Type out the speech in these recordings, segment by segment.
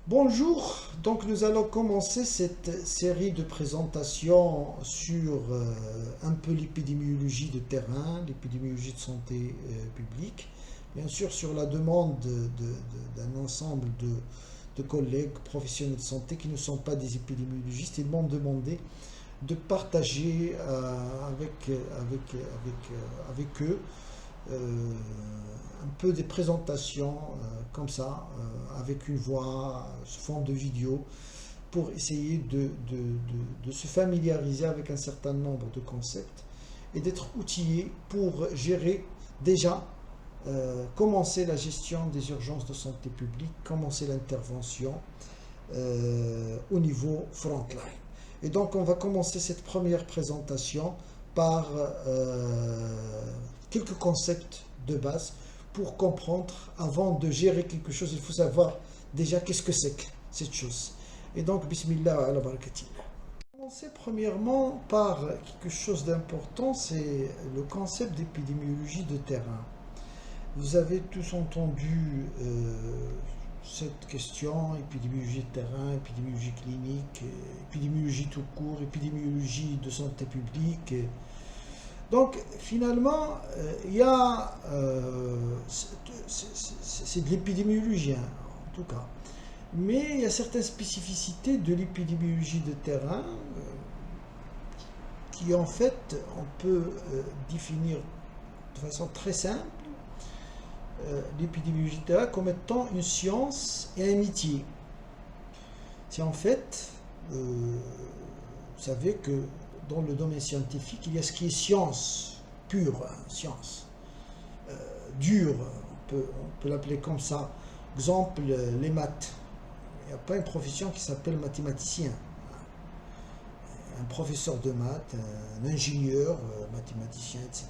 Bonjour, donc nous allons commencer cette série de présentations sur un peu l'épidémiologie de terrain, l'épidémiologie de santé publique, bien sûr sur la demande d'un ensemble de collègues professionnels de santé qui ne sont pas des épidémiologistes. Ils m'ont demandé de partager avec eux un peu des présentations comme ça, avec une voix, sous forme de vidéo, pour essayer de se familiariser avec un certain nombre de concepts et d'être outillé pour gérer déjà, commencer la gestion des urgences de santé publique, commencer l'intervention au niveau frontline. Et donc on va commencer cette première présentation par quelques concepts de base pour comprendre, avant de gérer quelque chose, il faut savoir déjà qu'est-ce que c'est que cette chose. Et donc, bismillah ala barakatillah. Commencer premièrement par quelque chose d'important, c'est le concept d'épidémiologie de terrain. Vous avez tous entendu cette question, épidémiologie de terrain, épidémiologie clinique, épidémiologie tout court, épidémiologie de santé publique. Donc finalement, il y a, c'est de l'épidémiologie en tout cas, mais il y a certaines spécificités de l'épidémiologie de terrain qui en fait on peut définir de façon très simple l'épidémiologie de terrain comme étant une science et un métier. C'est en fait, vous savez que dans le domaine scientifique, il y a ce qui est science pure, science dure, on peut l'appeler comme ça. Exemple, les maths. Il n'y a pas une profession qui s'appelle mathématicien. Un professeur de maths, un ingénieur, mathématicien, etc.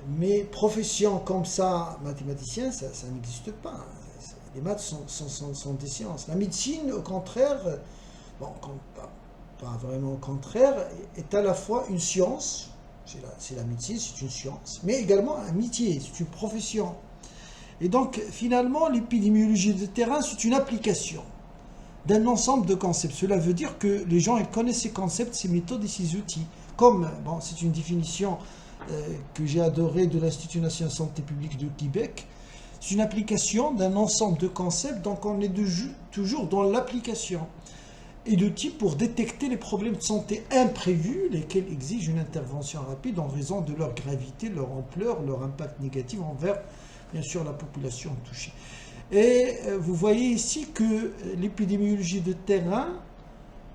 Mais profession comme ça, mathématicien, ça n'existe pas. Les maths sont des sciences. La médecine, au contraire, bon, pas vraiment au contraire, est à la fois une science, c'est la médecine, c'est une science, mais également un métier, c'est une profession. Et donc, finalement, l'épidémiologie de terrain, c'est une application d'un ensemble de concepts. Cela veut dire que les gens ils connaissent ces concepts, ces méthodes et ces outils. Comme, bon, c'est une définition que j'ai adorée de l'Institut national de santé publique de Québec, c'est une application d'un ensemble de concepts, donc on est toujours dans l'application. Et d'outils pour détecter les problèmes de santé imprévus, lesquels exigent une intervention rapide en raison de leur gravité, leur ampleur, leur impact négatif envers, bien sûr, la population touchée. Et vous voyez ici que l'épidémiologie de terrain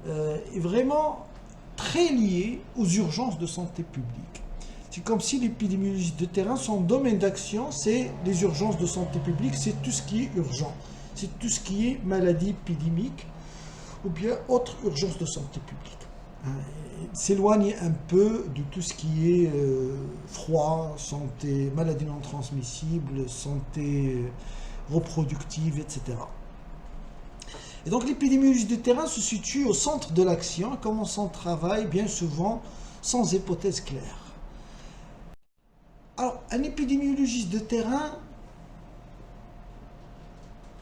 est vraiment très liée aux urgences de santé publique. C'est comme si l'épidémiologie de terrain, son domaine d'action, c'est les urgences de santé publique, c'est tout ce qui est urgent, c'est tout ce qui est maladie épidémique, ou bien autre urgence de santé publique. S'éloigner un peu de tout ce qui est froid, santé, maladies non transmissibles, santé reproductive, etc. Et donc l'épidémiologie de terrain se situe au centre de l'action, comme son travail bien souvent sans hypothèse claire. Alors, un épidémiologiste de terrain,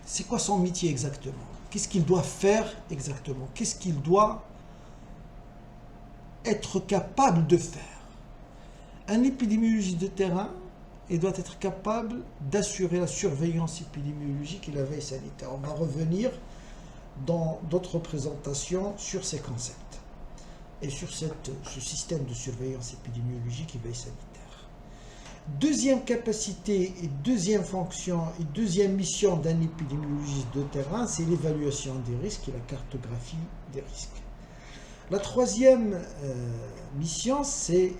c'est quoi son métier exactement? Qu'est-ce qu'il doit faire exactement? Qu'est-ce qu'il doit être capable de faire? Un épidémiologiste de terrain, il doit être capable d'assurer la surveillance épidémiologique et la veille sanitaire. On va revenir dans d'autres présentations sur ces concepts et sur ce système de surveillance épidémiologique et veille sanitaire. Deuxième capacité et deuxième fonction et deuxième mission d'un épidémiologiste de terrain, c'est l'évaluation des risques et la cartographie des risques. La troisième mission, c'est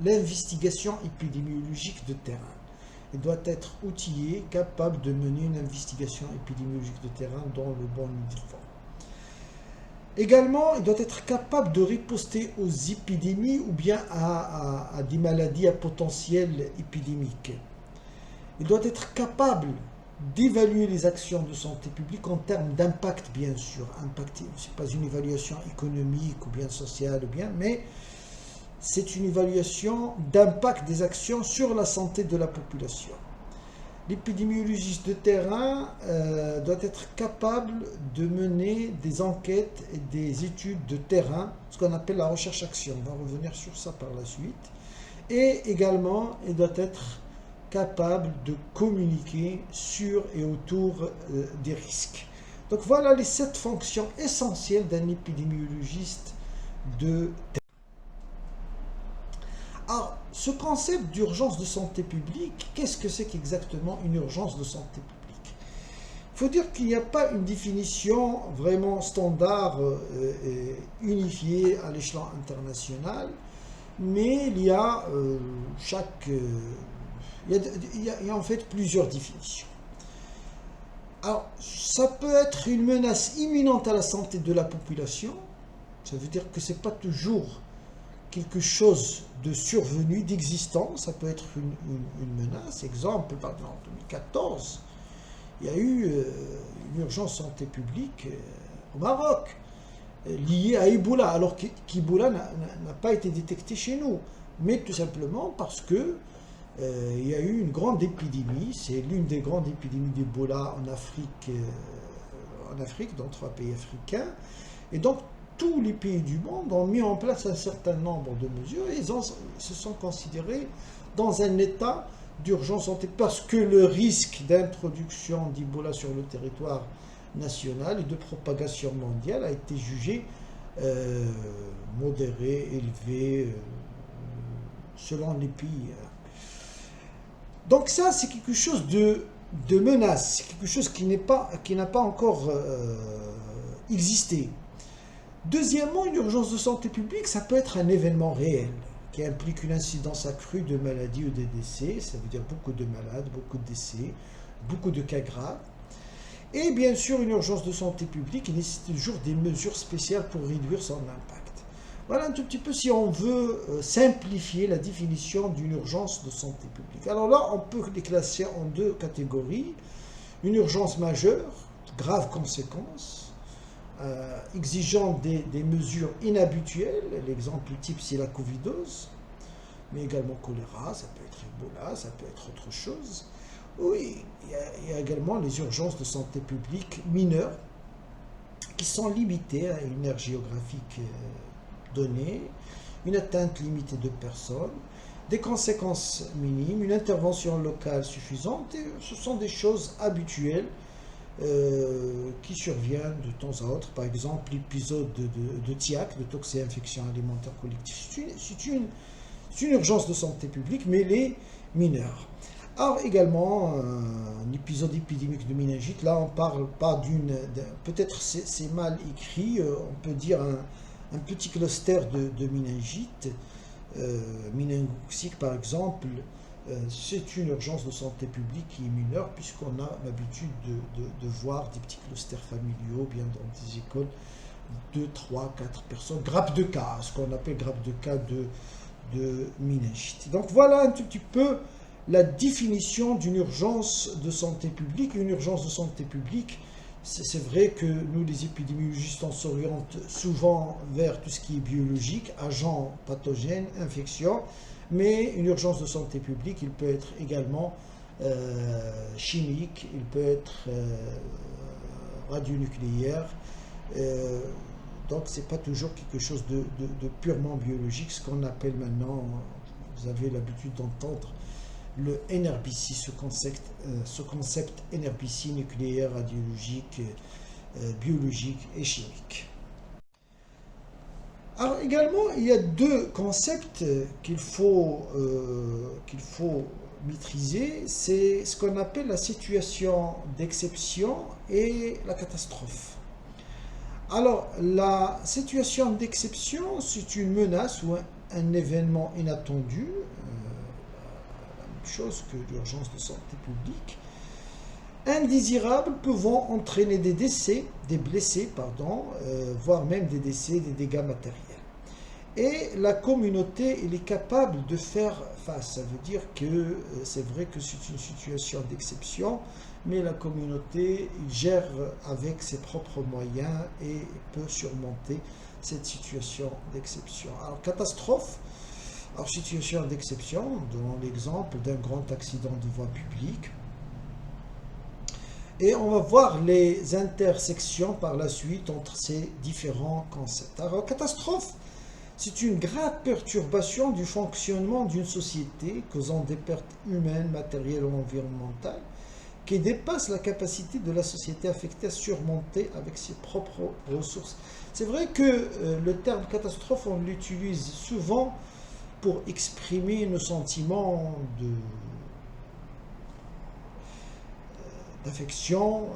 l'investigation épidémiologique de terrain. Il doit être outillé, capable de mener une investigation épidémiologique de terrain dans le bon niveau. Également, il doit être capable de riposter aux épidémies ou bien à des maladies à potentiel épidémique. Il doit être capable d'évaluer les actions de santé publique en termes d'impact, bien sûr. Impact, ce n'est pas une évaluation économique ou bien sociale, mais c'est une évaluation d'impact des actions sur la santé de la population. L'épidémiologiste de terrain doit être capable de mener des enquêtes et des études de terrain, ce qu'on appelle la recherche-action. On va revenir sur ça par la suite. Et également, il doit être capable de communiquer sur et autour des risques. Donc voilà les 7 fonctions essentielles d'un épidémiologiste de terrain. Alors, ce concept d'urgence de santé publique, qu'est-ce que c'est qu'exactement une urgence de santé publique? Il faut dire qu'il n'y a pas une définition vraiment standard et unifiée à l'échelon international, mais il y a il y a en fait plusieurs définitions. Alors, ça peut être une menace imminente à la santé de la population. Ça veut dire que ce n'est pas toujours quelque chose de survenu, d'existant. Ça peut être une menace. Exemple, par exemple, en 2014, il y a eu une urgence santé publique au Maroc liée à Ebola, alors qu'Ebola n'a pas été détecté chez nous, mais tout simplement parce que il y a eu une grande épidémie. C'est l'une des grandes épidémies d'Ebola en Afrique, dans 3 pays africains. Et donc, tous les pays du monde ont mis en place un certain nombre de mesures et ils se sont considérés dans un état d'urgence santé parce que le risque d'introduction d'Ebola sur le territoire national et de propagation mondiale a été jugé modéré, élevé, selon les pays. Donc ça, c'est quelque chose de menace, c'est quelque chose qui n'a pas encore existé. Deuxièmement, une urgence de santé publique, ça peut être un événement réel qui implique une incidence accrue de maladies ou de décès. Ça veut dire beaucoup de malades, beaucoup de décès, beaucoup de cas graves. Et bien sûr, une urgence de santé publique nécessite toujours des mesures spéciales pour réduire son impact. Voilà un tout petit peu si on veut simplifier la définition d'une urgence de santé publique. Alors là, on peut les classer en 2 catégories. Une urgence majeure, graves conséquences, exigeant des mesures inhabituelles. L'exemple type, c'est la covidose, mais également choléra, ça peut être Ebola, ça peut être autre chose. Oui, il y a également les urgences de santé publique mineures qui sont limitées à une aire géographique donnée, une atteinte limitée de personnes, des conséquences minimes, une intervention locale suffisante. Et ce sont des choses habituelles qui surviennent de temps à autre. Par exemple, l'épisode de TIAC, de toxi-infection alimentaire collective, c'est une urgence de santé publique, mais elle est mineure. Alors également, un épisode épidémique de méningite, là on parle pas peut-être c'est mal écrit, on peut dire un petit cluster de méningite, méningocoque par exemple, c'est une urgence de santé publique qui est mineure puisqu'on a l'habitude de voir des petits clusters familiaux, bien dans des écoles, 2, 3, 4 personnes, grappes de cas, ce qu'on appelle grappes de cas de méningite. Donc voilà un tout petit peu la définition d'une urgence de santé publique. Une urgence de santé publique, c'est vrai que nous, les épidémiologistes, on s'oriente souvent vers tout ce qui est biologique, agents pathogènes, infections, mais une urgence de santé publique, il peut être également chimique, il peut être radionucléaire, donc c'est pas toujours quelque chose de purement biologique, ce qu'on appelle maintenant, vous avez l'habitude d'entendre, le NRBC, ce concept NRBC nucléaire, radiologique, biologique et chimique. Alors également, il y a 2 concepts qu'il faut maîtriser, c'est ce qu'on appelle la situation d'exception et la catastrophe. Alors, la situation d'exception, c'est une menace ou un événement inattendu, chose que l'urgence de santé publique, indésirables pouvant entraîner des décès, des blessés, voire même des décès, des dégâts matériels. Et la communauté, elle est capable de faire face. Ça veut dire que c'est vrai que c'est une situation d'exception, mais la communauté gère avec ses propres moyens et peut surmonter cette situation d'exception. Alors, catastrophe. Alors, situation d'exception, donnons l'exemple d'un grand accident de voie publique. Et on va voir les intersections par la suite entre ces différents concepts. Alors, catastrophe, c'est une grave perturbation du fonctionnement d'une société causant des pertes humaines, matérielles ou environnementales qui dépasse la capacité de la société affectée à surmonter avec ses propres ressources. C'est vrai que le terme catastrophe, on l'utilise souvent pour exprimer nos sentiments d'affection.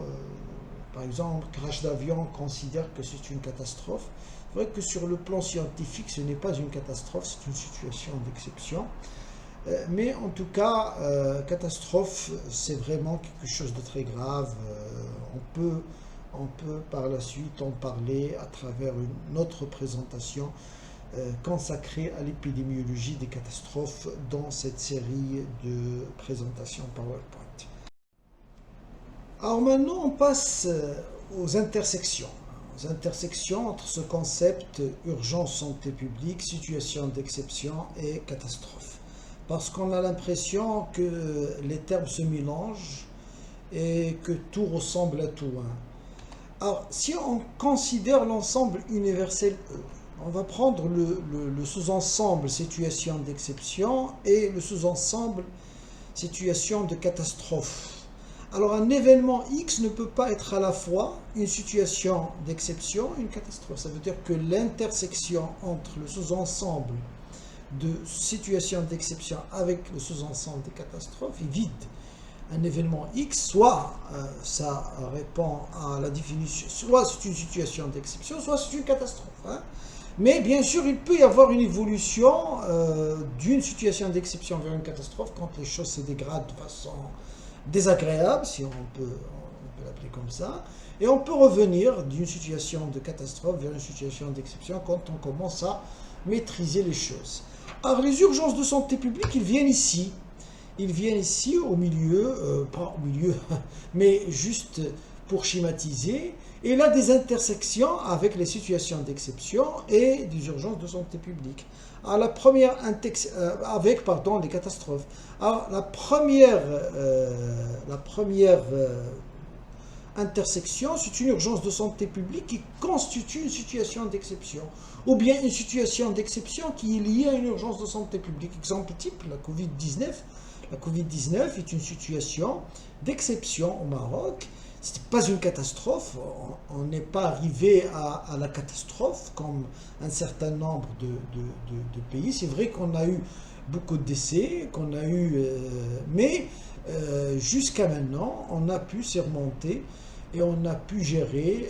Par exemple, crash d'avion, on considère que c'est une catastrophe. C'est vrai que sur le plan scientifique, ce n'est pas une catastrophe, c'est une situation d'exception. Mais en tout cas, catastrophe, c'est vraiment quelque chose de très grave. On peut par la suite en parler à travers une autre présentation consacrée à l'épidémiologie des catastrophes dans cette série de présentations PowerPoint. Alors maintenant, on passe aux intersections. Aux intersections entre ce concept urgence santé publique, situation d'exception et catastrophe. Parce qu'on a l'impression que les termes se mélangent et que tout ressemble à tout. Alors, si on considère l'ensemble universel E, on va prendre le sous-ensemble situation d'exception et le sous-ensemble situation de catastrophe. Alors, un événement X ne peut pas être à la fois une situation d'exception et une catastrophe. Ça veut dire que l'intersection entre le sous-ensemble de situation d'exception avec le sous-ensemble des catastrophes est vide. Un événement X, soit ça répond à la définition, soit c'est une situation d'exception, soit c'est une catastrophe. Mais bien sûr, il peut y avoir une évolution d'une situation d'exception vers une catastrophe quand les choses se dégradent de façon désagréable, si on peut l'appeler comme ça, et on peut revenir d'une situation de catastrophe vers une situation d'exception quand on commence à maîtriser les choses. Alors les urgences de santé publique, ils viennent ici. Ils viennent ici au milieu, pas au milieu, mais juste pour schématiser. Et là, des intersections avec les situations d'exception et des urgences de santé publique. Alors, la première avec les catastrophes. Alors, la première intersection, c'est une urgence de santé publique qui constitue une situation d'exception, ou bien une situation d'exception qui est liée à une urgence de santé publique. Exemple type, la Covid-19. La Covid-19 est une situation d'exception au Maroc. Ce n'est pas une catastrophe, on n'est pas arrivé à la catastrophe comme un certain nombre de pays. C'est vrai qu'on a eu beaucoup de décès, mais jusqu'à maintenant, on a pu surmonter et on a pu gérer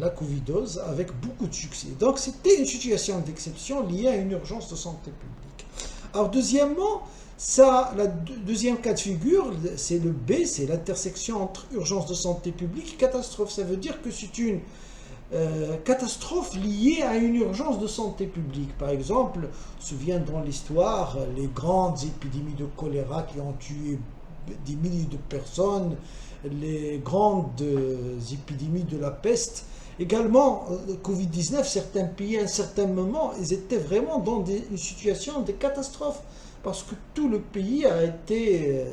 la Covidose avec beaucoup de succès. Donc c'était une situation d'exception liée à une urgence de santé publique. Alors deuxièmement, la deuxième cas de figure, c'est le B, c'est l'intersection entre urgence de santé publique et catastrophe. Ça veut dire que c'est une catastrophe liée à une urgence de santé publique. Par exemple, on se souvient dans l'histoire, les grandes épidémies de choléra qui ont tué des milliers de personnes, les grandes épidémies de la peste. Également, le Covid-19, certains pays, à un certain moment, ils étaient vraiment dans une situation de catastrophe parce que tout le pays a été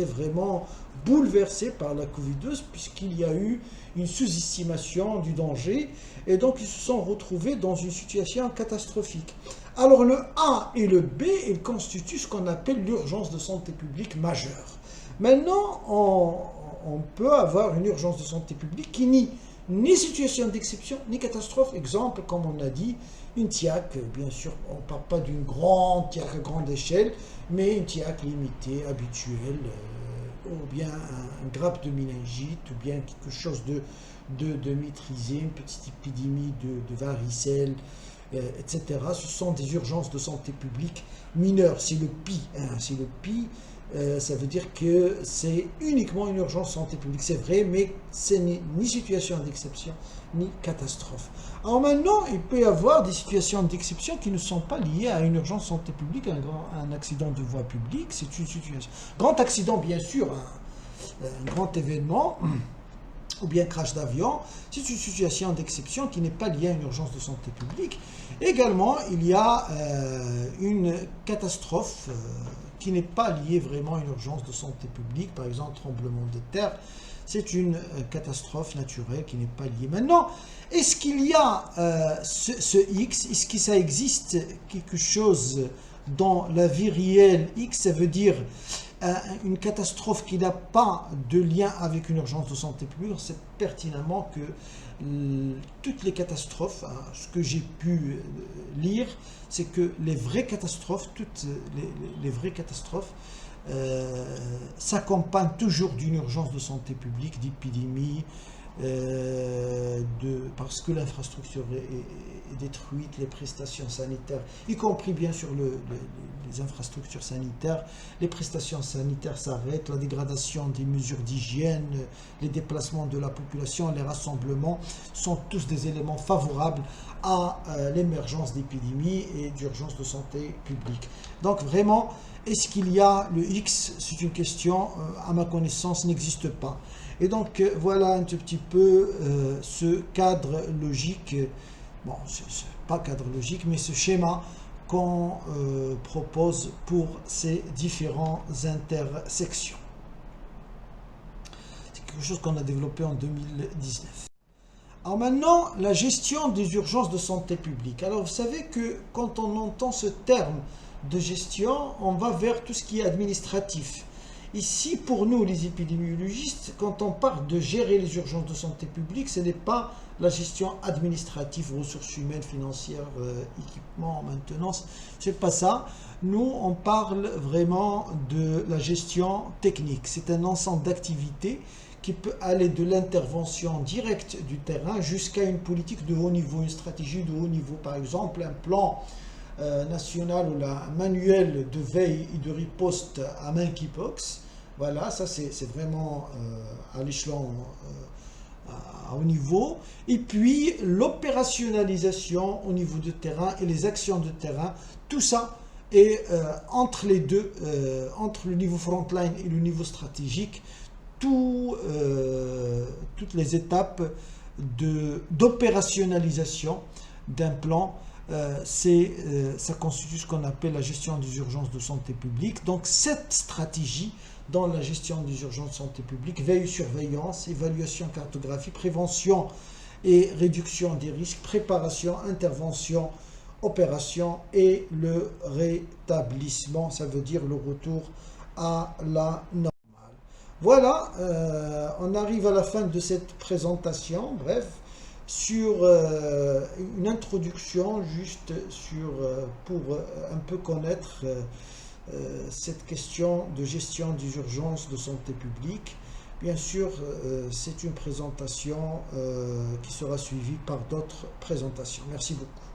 vraiment bouleversé par la Covid-19 puisqu'il y a eu une sous-estimation du danger et donc ils se sont retrouvés dans une situation catastrophique. Alors le A et le B, ils constituent ce qu'on appelle l'urgence de santé publique majeure. Maintenant, on peut avoir une urgence de santé publique qui nie ni situation d'exception, ni catastrophe. Exemple, comme on a dit, une TIAC, bien sûr, on ne parle pas d'une grande TIAC à grande échelle, mais une TIAC limitée, habituelle, ou bien un grappe de méningite, ou bien quelque chose de maîtrisé, une petite épidémie de varicelle, etc. Ce sont des urgences de santé publique mineures. C'est le PI. C'est le PI. Ça veut dire que c'est uniquement une urgence de santé publique. C'est vrai, mais ce n'est ni situation d'exception, ni catastrophe. Alors maintenant, il peut y avoir des situations d'exception qui ne sont pas liées à une urgence de santé publique, un accident de voie publique, c'est une situation. Grand accident, bien sûr, un grand événement. ou bien crash d'avion, c'est une situation d'exception qui n'est pas liée à une urgence de santé publique. Également, il y a une catastrophe qui n'est pas liée vraiment à une urgence de santé publique, par exemple tremblement de terre, c'est une catastrophe naturelle qui n'est pas liée. Maintenant, est-ce qu'il y a ce X, est-ce que ça existe quelque chose dans la vie réelle? X, ça veut dire une catastrophe qui n'a pas de lien avec une urgence de santé publique. On sait pertinemment que toutes les catastrophes, ce que j'ai pu lire, c'est que les vraies catastrophes, toutes les vraies catastrophes, s'accompagnent toujours d'une urgence de santé publique, d'épidémie, parce que l'infrastructure est détruite, les prestations sanitaires, y compris bien sûr les infrastructures sanitaires, les prestations sanitaires s'arrêtent, la dégradation des mesures d'hygiène, les déplacements de la population, les rassemblements sont tous des éléments favorables à l'émergence d'épidémies et d'urgences de santé publique. Donc vraiment, est-ce qu'il y a le X? C'est une question, à ma connaissance, n'existe pas. Et donc voilà un tout petit peu ce cadre logique, bon, c'est pas cadre logique, mais ce schéma qu'on propose pour ces différentes intersections. C'est quelque chose qu'on a développé en 2019. Alors maintenant, la gestion des urgences de santé publique. Alors vous savez que quand on entend ce terme de gestion, on va vers tout ce qui est administratif. Ici, pour nous, les épidémiologistes, quand on parle de gérer les urgences de santé publique, ce n'est pas la gestion administrative, ressources humaines, financières, équipement, maintenance, c'est pas ça. Nous, on parle vraiment de la gestion technique. C'est un ensemble d'activités qui peut aller de l'intervention directe du terrain jusqu'à une politique de haut niveau, une stratégie de haut niveau. Par exemple, un plan national ou un manuel de veille et de riposte à monkeypox. Voilà, ça c'est vraiment à l'échelon à haut niveau. Et puis l'opérationnalisation au niveau de terrain et les actions de terrain, tout ça est entre les deux, entre le niveau frontline et le niveau stratégique, toutes les étapes d'opérationnalisation d'un plan. Ça constitue ce qu'on appelle la gestion des urgences de santé publique. Donc cette stratégie dans la gestion des urgences de santé publique, veille, surveillance, évaluation, cartographie, prévention et réduction des risques, préparation, intervention, opération et le rétablissement, ça veut dire le retour à la normale. Voilà, on arrive à la fin de cette présentation, bref, sur une introduction juste pour un peu connaître cette question de gestion des urgences de santé publique. Bien sûr, c'est une présentation qui sera suivie par d'autres présentations. Merci beaucoup.